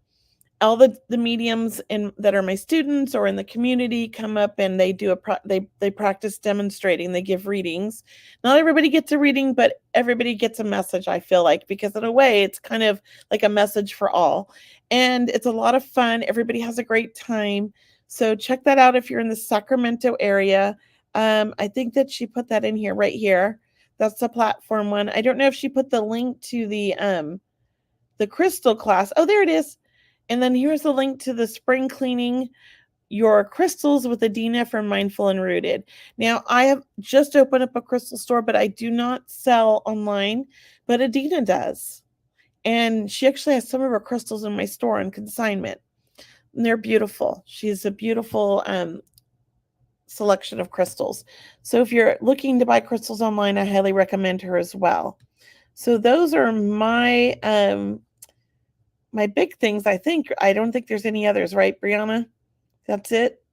all the mediums in that are my students or in the community come up and they do they practice demonstrating. They give readings. Not everybody gets a reading, but everybody gets a message, I feel like, because in a way it's kind of like a message for all, and it's a lot of fun. Everybody has a great time, so check that out if you're in the Sacramento area. I think that she put that in here, right here. That's the platform one. I don't know if she put the link to the crystal class. Oh, there it is. And then here's the link to the spring cleaning your crystals with Adina from Mindful and Rooted. Now, I have just opened up a crystal store, but I do not sell online, but Adina does. And she actually has some of her crystals in my store on consignment. And they're beautiful. She's a beautiful selection of crystals. So if you're looking to buy crystals online, I highly recommend her as well. So those are my big things. I don't think there's any others, right, Brianna? That's it.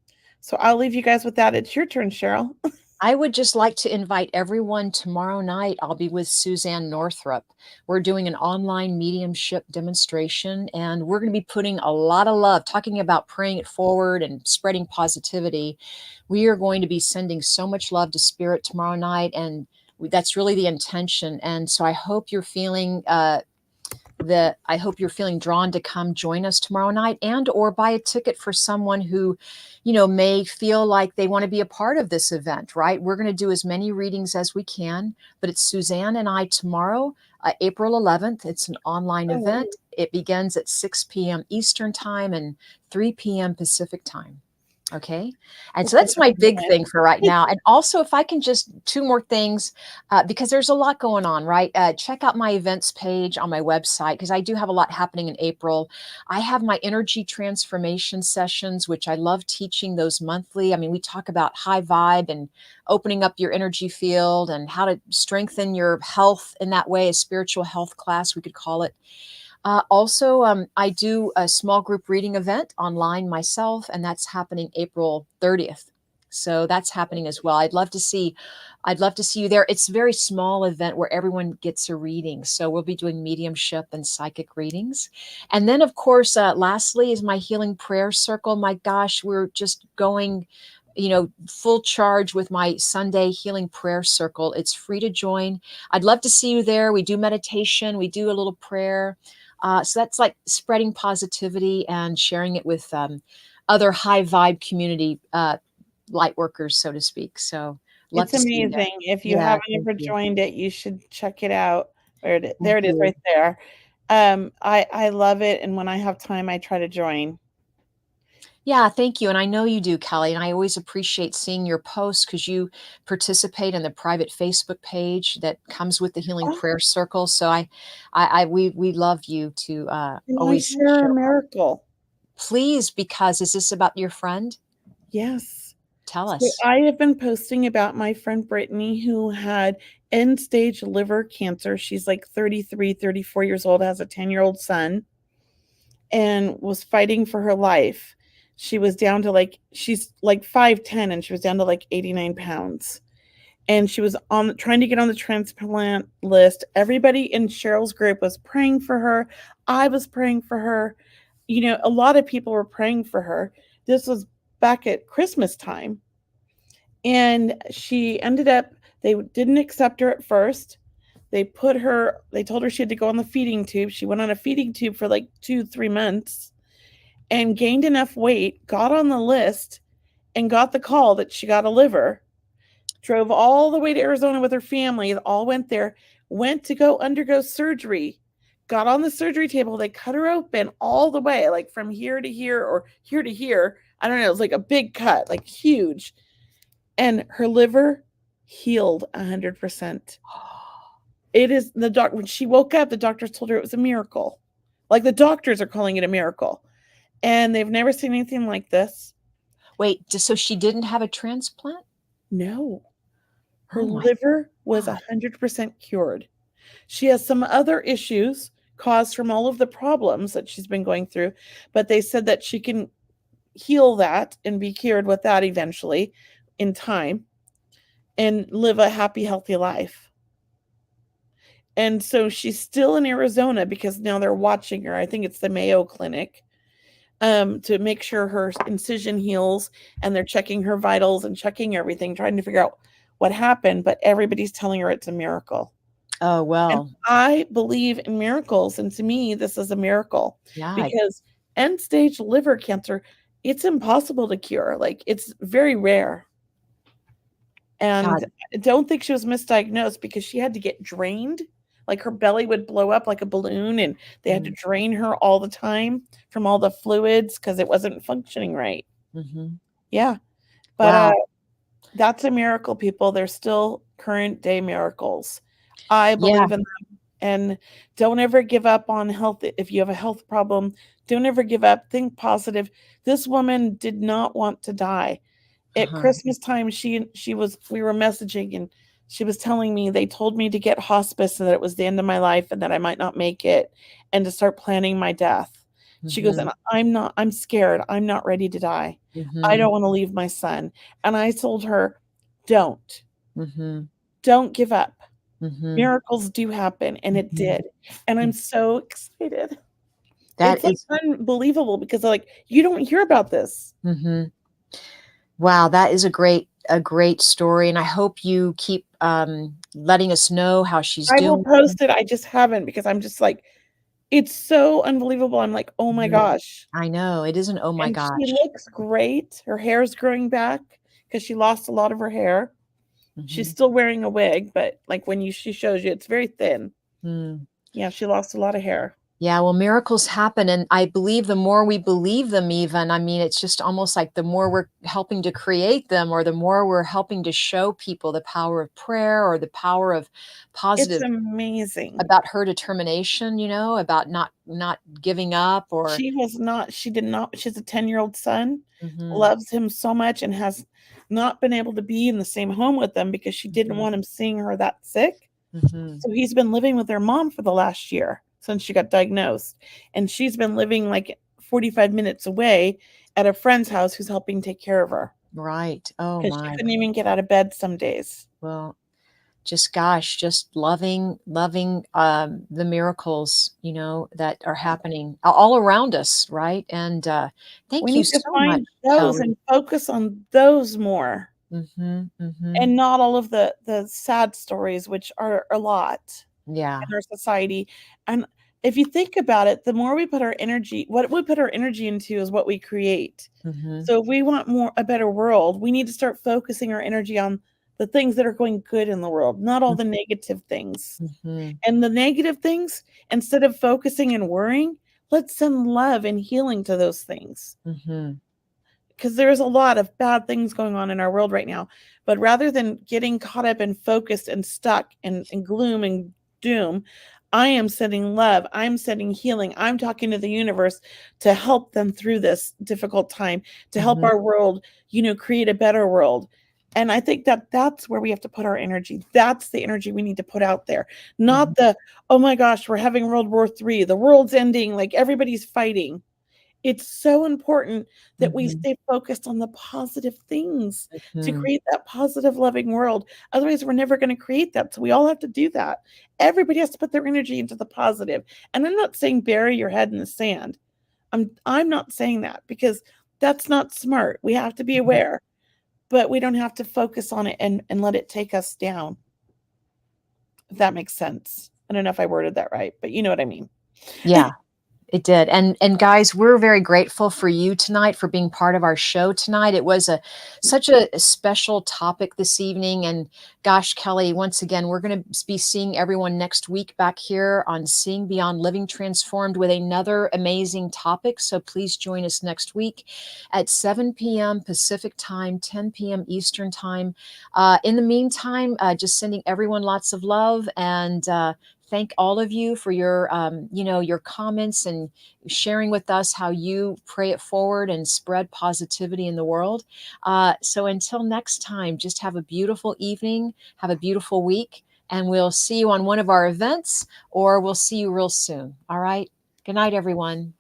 So I'll leave you guys with that. It's your turn, Cheryl. I would just like to invite everyone tomorrow night. I'll be with Suzanne Northrup. We're doing an online mediumship demonstration, and we're going to be putting a lot of love, talking about praying it forward and spreading positivity. We are going to be sending so much love to spirit tomorrow night, and that's really the intention. And so I hope you're feeling I hope you're feeling drawn to come join us tomorrow night, and or buy a ticket for someone who, may feel like they want to be a part of this event, right? We're going to do as many readings as we can, but it's Suzanne and I tomorrow, April 11th. It's an online event. It begins at 6 p.m. Eastern time and 3 p.m. Pacific time. Okay. And so that's my big thing for right now. And also, if I can just two more things, because there's a lot going on, right? Check out my events page on my website, because I do have a lot happening in April. I have my energy transformation sessions, which I love teaching those monthly. I mean, we talk about high vibe and opening up your energy field and how to strengthen your health in that way, a spiritual health class, we could call it. Also, I do a small group reading event online myself, and that's happening April 30th. So that's happening as well. I'd love to see you there. It's a very small event where everyone gets a reading. So we'll be doing mediumship and psychic readings. And then, of course, lastly is my healing prayer circle. My gosh, we're just going full charge with my Sunday healing prayer circle. It's free to join. I'd love to see you there. We do meditation. We do a little prayer. So that's like spreading positivity and sharing it with other high vibe community light workers, so to speak. So it's amazing. If you haven't ever joined it, you should check it out. There it is right there. I love it. And when I have time, I try to join. Yeah, thank you. And I know you do, Kelley. And I always appreciate seeing your posts, because you participate in the private Facebook page that comes with the Healing Prayer Circle. So we love you to always share a miracle. Please, because is this about your friend? Yes. Tell us. I have been posting about my friend Brittany, who had end-stage liver cancer. She's like 33, 34 years old, has a 10-year-old son, and was fighting for her life. She was down to she's like 5'10", and she was down to 89 pounds. And she was trying to get on the transplant list. Everybody in Cheryl's group was praying for her. I was praying for her. A lot of people were praying for her. This was back at Christmas time. And she ended up, they didn't accept her at first. They told her she had to go on the feeding tube. She went on a feeding tube for 2-3 months and gained enough weight, got on the list, and got the call that she got a liver. Drove all the way to Arizona with her family. All went there, went to go undergo surgery, got on the surgery table. They cut her open all the way, from here to here or here to here. I don't know. It was a big cut, huge. And her liver healed 100%. It is when she woke up, the doctors told her it was a miracle. The doctors are calling it a miracle. And they've never seen anything like this. Wait, so she didn't have a transplant? No. Her liver was 100% cured. She has some other issues caused from all of the problems that she's been going through. But they said that she can heal that and be cured with that eventually in time and live a happy, healthy life. And so she's still in Arizona because now they're watching her. I think it's the Mayo Clinic, to make sure her incision heals, and they're checking her vitals and checking everything, trying to figure out what happened. But everybody's telling her it's a miracle. Oh, And well, I believe in miracles. And to me, this is a miracle yeah. because end stage liver cancer, it's impossible to cure. Like, it's very rare. And God. I don't think she was misdiagnosed because she had to get drained. Like, her belly would blow up like a balloon, and they had to drain her all the time from all the fluids because it wasn't functioning right. Mm-hmm. Yeah. But Wow. that's a miracle, people. They're still current day miracles. I Yeah. believe in them. And don't ever give up on health. If you have a health problem, don't ever give up. Think positive. This woman did not want to die. At Christmas time, we were messaging, and she was telling me they told me to get hospice and that it was the end of my life and that I might not make it, and to start planning my death. She goes, and I'm scared. I'm not ready to die. I don't want to leave my son. And I told her, don't give up. Miracles do happen, and it did. And I'm so excited. That It's is like unbelievable because like you don't hear about this. Wow, that is a great story, and I hope you keep letting us know how she's I will doing. post it. I just haven't because I'm just like, it's so unbelievable. I'm like, oh my gosh. I know, it is an oh my And she gosh. looks great. Her hair's growing back because she lost a lot of her hair. She's still wearing a wig, but like when she shows you, it's very thin. Yeah, she lost a lot of hair. Yeah, well, miracles happen, and I believe the more we believe them even, I mean, it's just almost like the more we're helping to create them, or the more we're helping to show people the power of prayer or the power of It's positive amazing. about her determination, about not giving up or She did not, she's a 10-year-old son, Mhm, loves him so much, and has not been able to be in the same home with them because she didn't want him seeing her that sick. mhm. So he's been living with their mom for the last year since she got diagnosed. And she's been living like 45 minutes away at a friend's house who's helping take care of her Right. Oh because she my. couldn't even get out of bed some days. Well, just loving the miracles, that are happening all around us, right? And We thank you need to so much, find those Kelley. and focus on those more, Mhm, mhm. and not all of the sad stories, which are a lot Yeah. in our society. And if you think about it, the more we put our energy, what we put our energy into is what we create. Mhm, So if we want a better world, we need to start focusing our energy on the things that are going good in the world, not all the negative things. mhm, And the negative things, instead of focusing and worrying, let's send love and healing to those things. mhm, Because there's a lot of bad things going on in our world right now. But rather than getting caught up and focused and stuck in gloom and doom, I am sending love. I'm sending healing. I'm talking to the universe to help them through this difficult time, to help mhm, our world, create a better world. And I think that that's where we have to put our energy. That's the energy we need to put out there. mhm, Not the, oh my gosh, we're having World War III. The world's ending. Like everybody's fighting. It's so important that we mhm, stay focused on the positive things to mhm, create that positive, loving world. Otherwise, we're never going to create that. So we all have to do that. Everybody has to put their energy into the positive. And I'm not saying bury your head in the sand. I'm not saying that because that's not smart. We have to be mhm. aware, but we don't have to focus on it and let it take us down. If that makes sense. I don't know if I worded that right, but you know what I mean. Yeah. It did. And guys, we're very grateful for you tonight for being part of our show tonight. It was such a special topic this evening. And gosh, Kelley, once again, we're going to be seeing everyone next week back here on Seeing Beyond Living Transformed with another amazing topic. So please join us next week at 7 p.m. Pacific time, 10 p.m. Eastern time. In the meantime, just sending everyone lots of love and thank all of you for your comments and sharing with us how you pray it forward and spread positivity in the world. So until next time, just have a beautiful evening, have a beautiful week. And we'll see you on one of our events, or we'll see you real soon. All right. Good night, everyone.